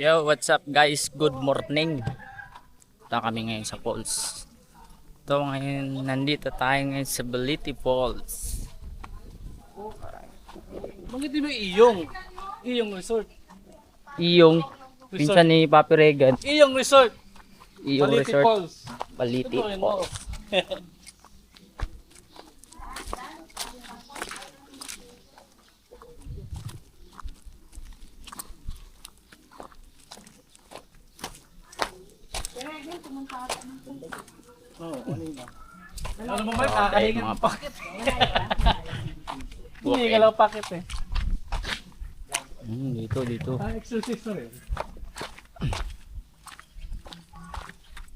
Yo, what's up guys? Good morning. Ito kami ngayon sa falls. Ito ngayon, nandito tayo ngayon sa Balete Falls. Bakit di ba iyong? Iyong resort. Iyong, pinsan ni Papi Regan. Iyong resort. Iyong Balete Resort. Falls. Balete Ito, yun, Falls. Ano mo ba? Okay, Kakahingan mga mo pakit. Hindi ka lang pakit eh. Dito. Exercise na rin.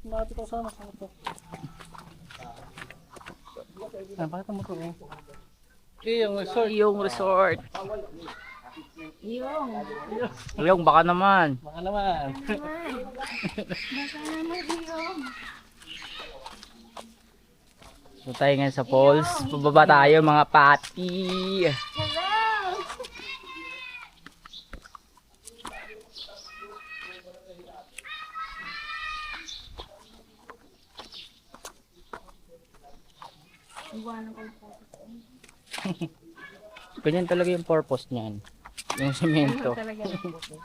Bakit ito sana sa ito? Bakit mo ito eh? Iyong resort. Iyong Resort. Iyong. Iyong, baka naman. Baka naman. Baka naman iyong. So tayo ngayon sa falls. Pababa tayo mga pati. Hello! Iwanan ko yung photo. Ganyan talaga yung purpose niyan. Yung semento. Talaga ng photo.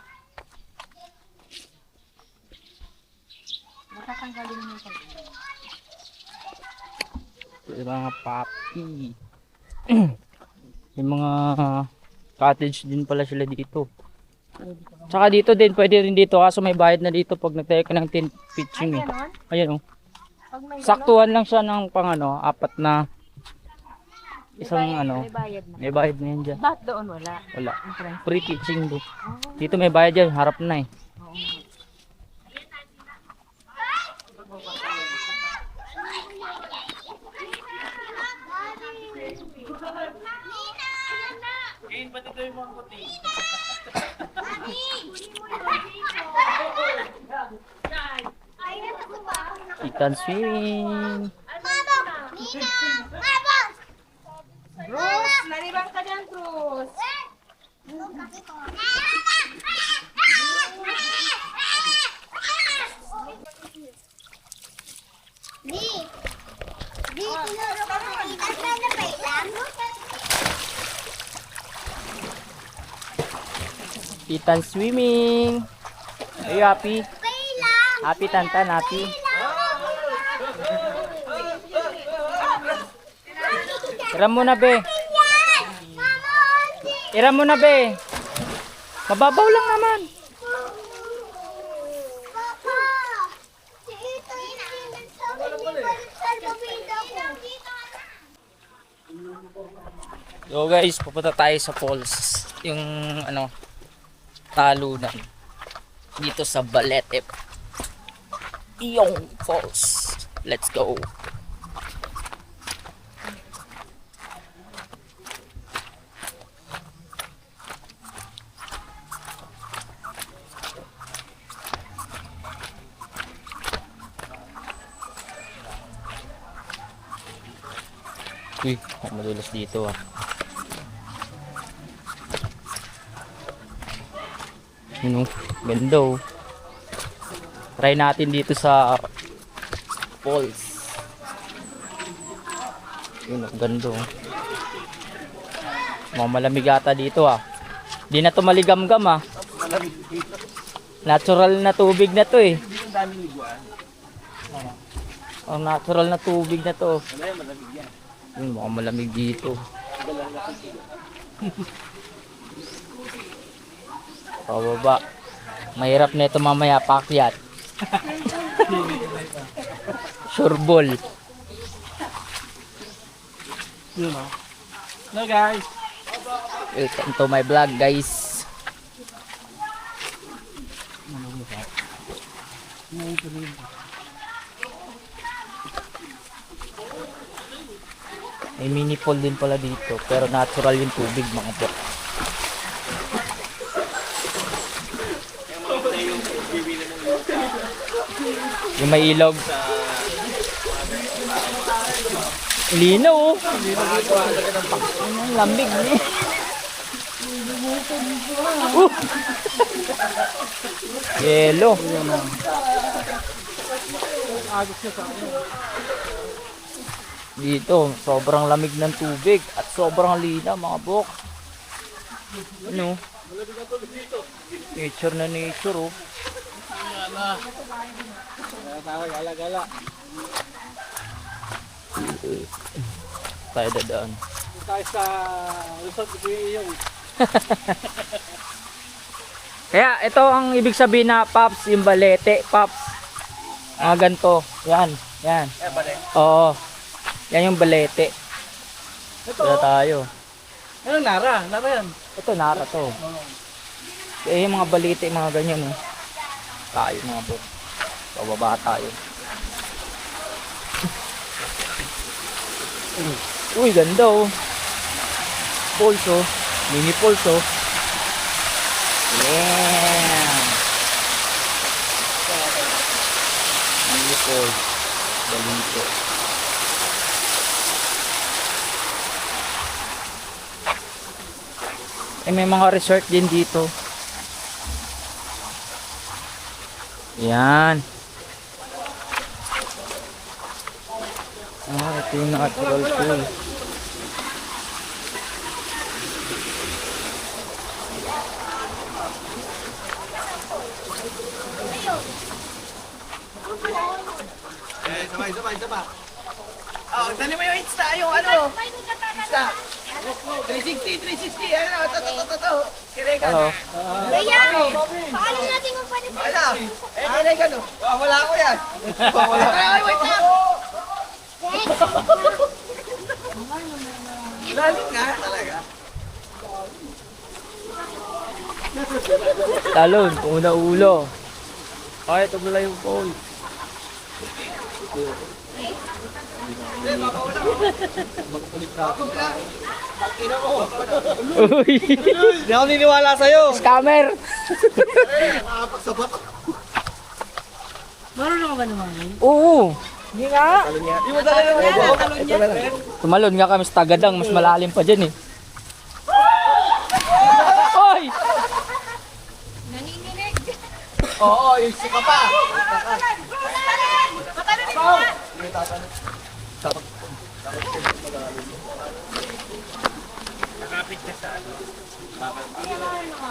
Matatanggalin mo yung photo. Yung mga papi. Yung mga cottage din pala sila dito. Tsaka dito din, pwede rin dito. Kaso may bayad na dito pag nagtayo ka ng tent pitching eh. Ganon? Ayan oh. Pag may Saktuhan lang siya ng pang ano, apat na isang bayad, ano. may bayad na. May bayad na yan dyan. Ba't doon wala? Wala. Ang friend. Free pitching din. Dito may bayad yan, harap na eh. Oo nga. Ikan swimming. Bruce! Naribang ka dyan, Bruce! Ikan swimming. Are you happy? Happy Tantan, happy. Iram mo na be. Iram mo na be. Mababaw lang naman. So guys, pupunta tayo sa falls. Yung ano, talunan. Dito sa Balete. Iyong Falls. Let's go. Uy, madulas dito ah. Ano, ganda oh. Try natin dito sa falls. Yun oh, ganda oh. Malamig ata dito ah. Di na to maligamgam ah. Natural na tubig na to eh. Oh, natural na tubig na to. Yun, mukhang malamig dito. Pababa. Mahirap na ito mamaya pakyat. Sureball. Yun o. No guys. Welcome to my vlog guys. May mini pool din pala dito, pero natural yung tubig mga po. Yung may ilog. Linaw oh. Ang lamig niya. Yelo. Agos niya sa akin. Dito, sobrang lamig ng tubig at sobrang linaw mga bok. Ano? Nature na nature oh. Gala. Tayo dadaan. Tayo sa resort ko yung Kaya ito ang ibig sabihin na Pops, yung balete, Pops. Ganito. Yan. Oo. Yan yung balete. ito. Kaya tayo. Ano Nara? Nara yan. Ito, nara to. Kaya yung mga balete, mga ganyan oh. Tayo mga bok. Pababa tayo. Uy, ganda oh. Pulso. Mini pulso. Yeah. Mini pulse. Balito. May mga resort din dito. Yan. Ito yung natural pool. Sabay. Oh, dali mo yung Insta, yung ano? Insta. 360, ano? Ito. Kiregan. Hello. Kaya, paano natin kung pwede pa? Ano? Kiregan, oh. Wala ko yan. Wala ko yan. Wait lang. Lalim nga, talaga. Talon, una ulo. Ay, ito pala yung pole. Uy! Hindi ako niniwala sa'yo. Scammer! Nakapagsabat. Marunong ka ba naman? Oo! Hindi nga! Hindi mo talaga nagawa. Tumalon nga kami sa tagadang, mas malalim pa dyan eh. Oy! Nanginginig. Oo, yung sika pa. Matalim mo!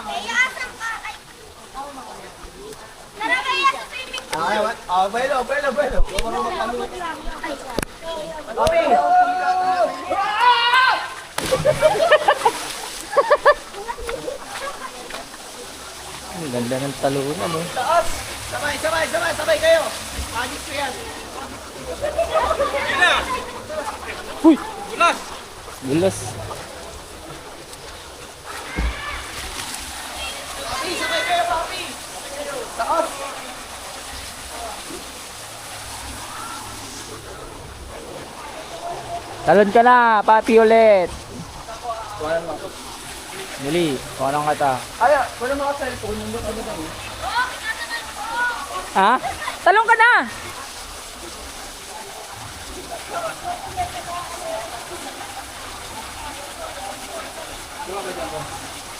Kaya asan ka? Ay! Tara kaya sa swimming pool. Belo. Ang ganda ng talunan oh. Taas. Sabay kayo. Agis ko yan. Uy! Bulas. Bulas. Sabay kayo, papi. Taas. Talon ka na, papi ulit. Dali, kuha ka ta. Ay, wala mga cellphone. Nandun ano tayo. Ha? Talon ka na!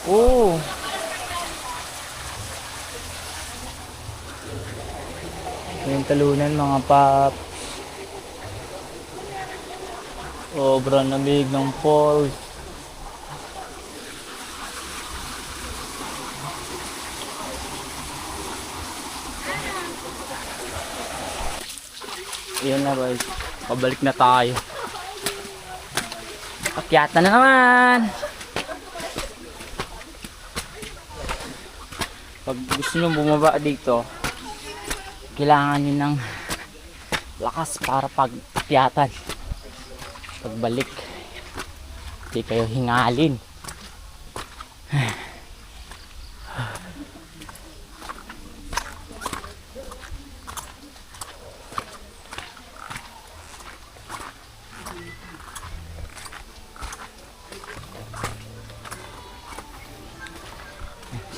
Oo. Yung talunan mga pap. Sobrang lamig ng falls. Ayan na guys. Pabalik na tayo. Akyatan na naman. Pag gusto nyo bumaba dito, kailangan nyo ng lakas para pag-akyatan. Pagbalik, hindi kayo hingalin.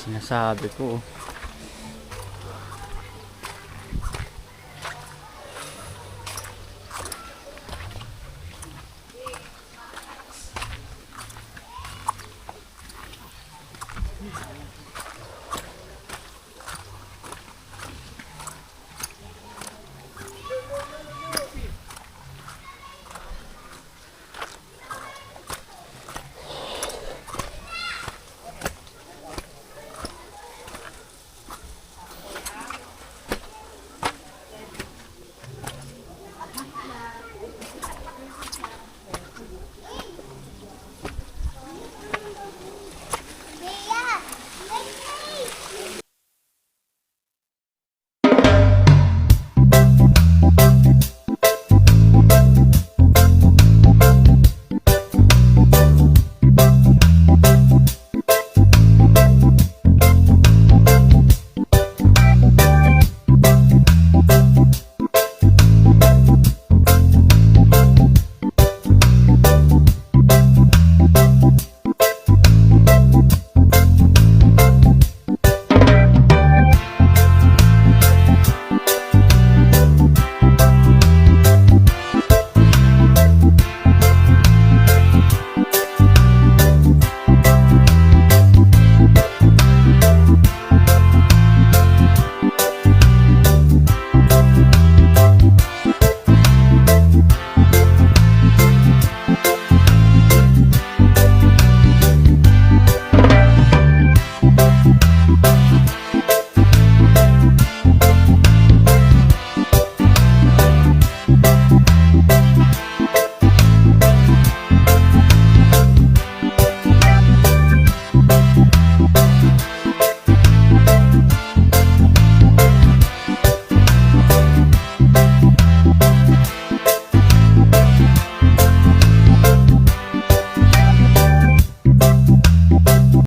Sinasabi ko